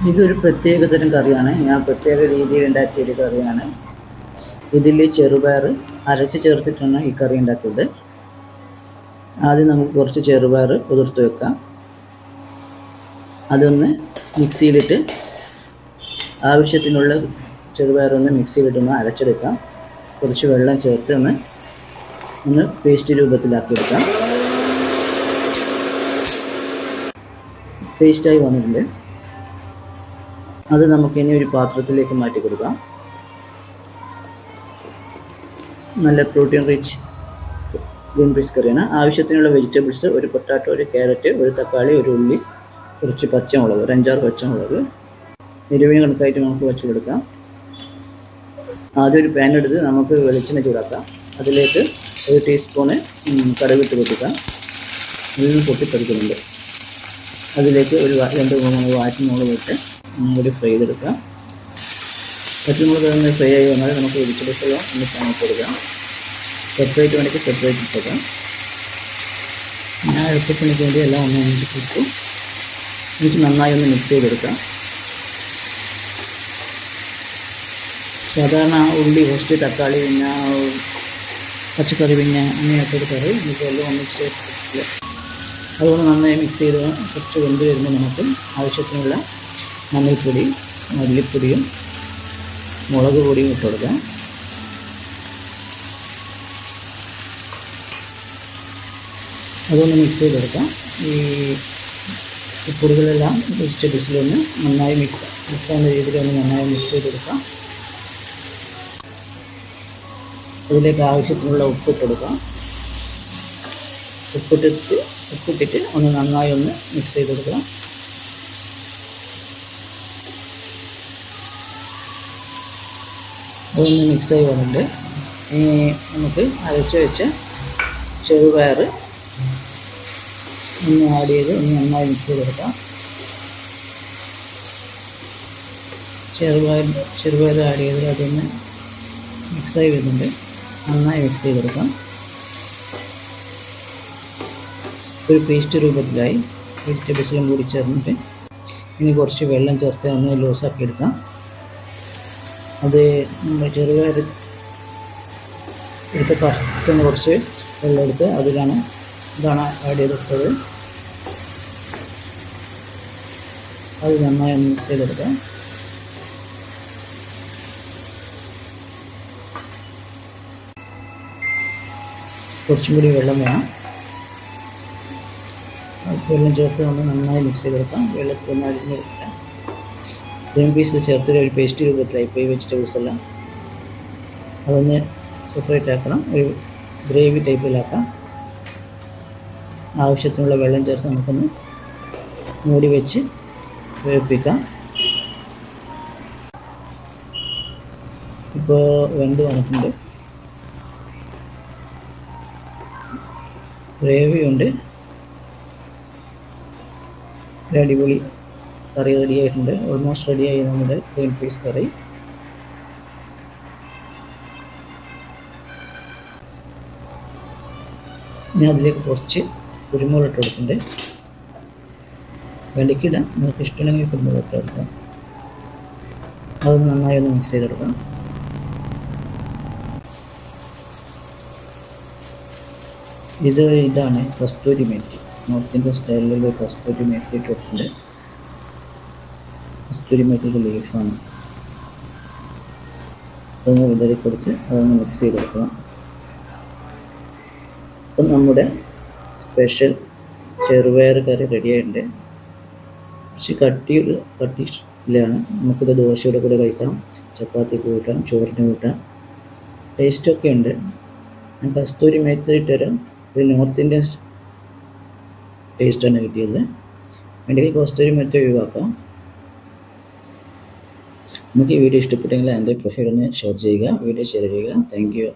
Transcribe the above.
ഇതൊരു പ്രത്യേകതരം കറിയാണ്. ഞാൻ പ്രത്യേക രീതിയിൽ ഉണ്ടാക്കിയൊരു കറിയാണ്. ഇതിൽ ചെറുപയർ അരച്ച് ചേർത്തിട്ടാണ് ഈ കറി ഉണ്ടാക്കിയത്. ആദ്യം നമുക്ക് കുറച്ച് ചെറുപയർ കുതിർത്ത് വെക്കാം. അതൊന്ന് മിക്സിയിലിട്ട് ആവശ്യത്തിനുള്ള ചെറുപയറൊന്ന് മിക്സിയിലിട്ടൊന്ന് അരച്ചെടുക്കാം. കുറച്ച് വെള്ളം ചേർത്ത് ഒന്ന് പേസ്റ്റ് രൂപത്തിലാക്കിയെടുക്കാം. പേസ്റ്റായി വന്നിട്ടുണ്ട്. അത് നമുക്കിനി ഒരു പാത്രത്തിലേക്ക് മാറ്റി കൊടുക്കാം. നല്ല പ്രോട്ടീൻ റിച്ച് ഗ്രീൻ പീസ് കറിയാണ്. ആവശ്യത്തിനുള്ള വെജിറ്റബിൾസ്: ഒരു പൊട്ടാറ്റോ, ഒരു ക്യാരറ്റ്, ഒരു തക്കാളി, ഒരു ഉള്ളി, കുറച്ച് പച്ചമുളക്, ഒരു 5-6 പച്ചമുളക്. എരിവിന് കണക്കായിട്ട് നമുക്ക് വെച്ച് കൊടുക്കാം. ആദ്യം ഒരു പാൻ എടുത്ത് നമുക്ക് വെളിച്ചെണ്ണ ചൂടാക്കാം. അതിലേക്ക് 1 ടീസ്പൂണ് കടുകിട്ട് പൊട്ടിക്കാം. ഇതിൽ പൊട്ടിത്തെറിക്കുന്നുണ്ട്. അതിലേക്ക് ഒരു 2-3 വാറ്റുമുളക് ഇട്ട് കൂടി ഫ്രൈ ചെയ്തെടുക്കാം. പച്ചമുളക് ഒന്ന് ഫ്രൈ ആയി വന്നാൽ നമുക്ക് വെജിറ്റബിൾസ് എല്ലാം ഒന്ന് ചാണിട്ട് കൊടുക്കാം. സെപ്പറേറ്റ് വേണമെങ്കിൽ സെപ്പറേറ്റ് ഇട്ടേക്കാം. ഞാൻ എളുപ്പപ്പണിക്ക് വേണ്ടി എല്ലാം ഒന്ന് കൊടുത്തു. എനിക്ക് നന്നായി ഒന്ന് മിക്സ് ചെയ്തെടുക്കാം. സാധാരണ ഉള്ളി, ഫസ്റ്റ് തക്കാളി, പിന്നെ പച്ചക്കറി, പിന്നെ അങ്ങനെയൊക്കെ ഒരു കറി ഇതെല്ലാം ഒന്നിച്ചിട്ട് അതുകൊണ്ട് നന്നായി മിക്സ് ചെയ്ത് കുറച്ച് വെന്ത് വരുമ്പോൾ നമുക്ക് ആവശ്യത്തിനുള്ള മഞ്ഞൾപ്പൊടി, മല്ലിപ്പൊടിയും മുളക് പൊടിയും ഇട്ട് കൊടുക്കാം. അതൊന്ന് മിക്സ് ചെയ്തെടുക്കാം. ഈ പൊടികളെല്ലാം വെജിറ്റബിൾസിലൊന്ന് നന്നായി മിക്സ് ആകുന്ന രീതിയിലൊന്ന് നന്നായി മിക്സ് ചെയ്തെടുക്കാം. അതിലേക്ക് ആവശ്യത്തിനുള്ള ഉപ്പിട്ട് കൊടുക്കാം. ഉപ്പിട്ടിട്ട് ഒന്ന് നന്നായി ഒന്ന് മിക്സ് ചെയ്ത് കൊടുക്കാം. അതൊന്ന് മിക്സായി വന്നിട്ട് നമുക്ക് അരച്ച് വെച്ച ചെറുപയർ ഒന്ന് ആഡ് ചെയ്ത് ഒന്ന് നന്നായി മിക്സ് ചെയ്ത് കൊടുക്കാം. ചെറുപയർ ആഡ് ചെയ്ത് അതൊന്ന് മിക്സായി വരുന്നുണ്ട്. നന്നായി മിക്സ് ചെയ്ത് കൊടുക്കാം. ഒരു പേസ്റ്റ് രൂപത്തിലായി വെജിറ്റബിൾസിലും കൂടി ചേർന്നിട്ട് ഇനി കുറച്ച് വെള്ളം ചേർത്ത് ഒന്ന് ലൂസാക്കി എടുക്കാം. അത് നമ്മൾ ചെറുപയർ എടുത്ത് കുറച്ചൊന്ന് കുറച്ച് വെള്ളം എടുത്ത് ഇതാണ് ആഡ് ചെയ്തെടുത്തത്. അത് നന്നായി മിക്സ് ചെയ്തെടുക്കാം. കുറച്ചും കൂടി വെള്ളം വേണം. വെള്ളം ചേർത്ത് ഒന്ന് നന്നായി മിക്സ് ചെയ്തെടുക്കാം. വെള്ളത്തിൽ ഒന്ന് അരിഞ്ഞെടുക്കാം. ഗ്രീൻ പീസ് ചേർത്ത് ഒരു പേസ്റ്റ് രൂപത്തിലായി ഇപ്പോൾ ഈ വെജിറ്റബിൾസ് എല്ലാം അതൊന്ന് സെപ്പറേറ്റ് ആക്കണം. ഒരു ഗ്രേവി ടൈപ്പിലാക്കാം. ആവശ്യത്തിനുള്ള വെള്ളം ചേർത്ത് നമുക്കൊന്ന് മൂടി വെച്ച് വേവിപ്പിക്കാം. ഇപ്പോൾ വെന്ത് വന്നിട്ടുണ്ട്. ഗ്രേവിയുണ്ട്. ഒരു അടിപൊളി കറി റെഡിയായിട്ടുണ്ട്. ഓൾമോസ്റ്റ് റെഡിയായി നമ്മുടെ ഗ്രീൻ പീസ് കറി. ഞാൻ അതിലേക്ക് കുറച്ച് കുരുമുളക് ഇട്ട് കൊടുത്തിട്ടുണ്ട്. വെളിക്കിടാം, നിങ്ങൾക്ക് ഇഷ്ടമുണ്ടെങ്കിൽ കുരുമുളക് ഇട്ട് കൊടുക്കാം. അതൊന്ന് നന്നായി ഒന്ന് മിക്സ് ചെയ്തെടുക്കാം. ഇതാണ് കസ്തൂരി മേത്തി. നോർത്ത് ഇന്ത്യൻ സ്റ്റൈലിലുള്ള കസ്തൂരി മേത്തി ഇട്ട് കൊടുത്തിട്ടുണ്ട്. കസ്തൂരി മേത്തിയുടെ ലീഫാണ്. അതൊന്ന് വിതറി കൊടുത്ത് അതൊന്ന് മിക്സ് ചെയ്തെടുക്കണം. അപ്പം നമ്മുടെ സ്പെഷ്യൽ ചെറുപയർ കറി റെഡിയായിട്ടുണ്ട്. കുറച്ച് കട്ടിയിലാണ്. നമുക്കിത് ദോശയുടെ കൂടെ കഴിക്കാം, ചപ്പാത്തിക്ക് കൂട്ടാം, ചോറിന് കൂട്ടാം. ടേസ്റ്റൊക്കെ ഉണ്ട്. ഞാൻ കസ്തൂരി മേത്തി ഇട്ടുതരാം. ഇത് നോർത്ത് ഇന്ത്യൻ ടേസ്റ്റാണ് കിട്ടിയത്. വേണമെങ്കിൽ കസ്തൂരി മേത്തി ഒഴിവാക്കാം. നിങ്ങൾക്ക് ഈ വീഡിയോ ഇഷ്ടപ്പെട്ടെങ്കിൽ എൻ്റെ പ്രൊഫൈൽ ഒന്ന് ഷെയർ ചെയ്യുക, വീഡിയോ ഷെയർ ചെയ്യുക. Thank you.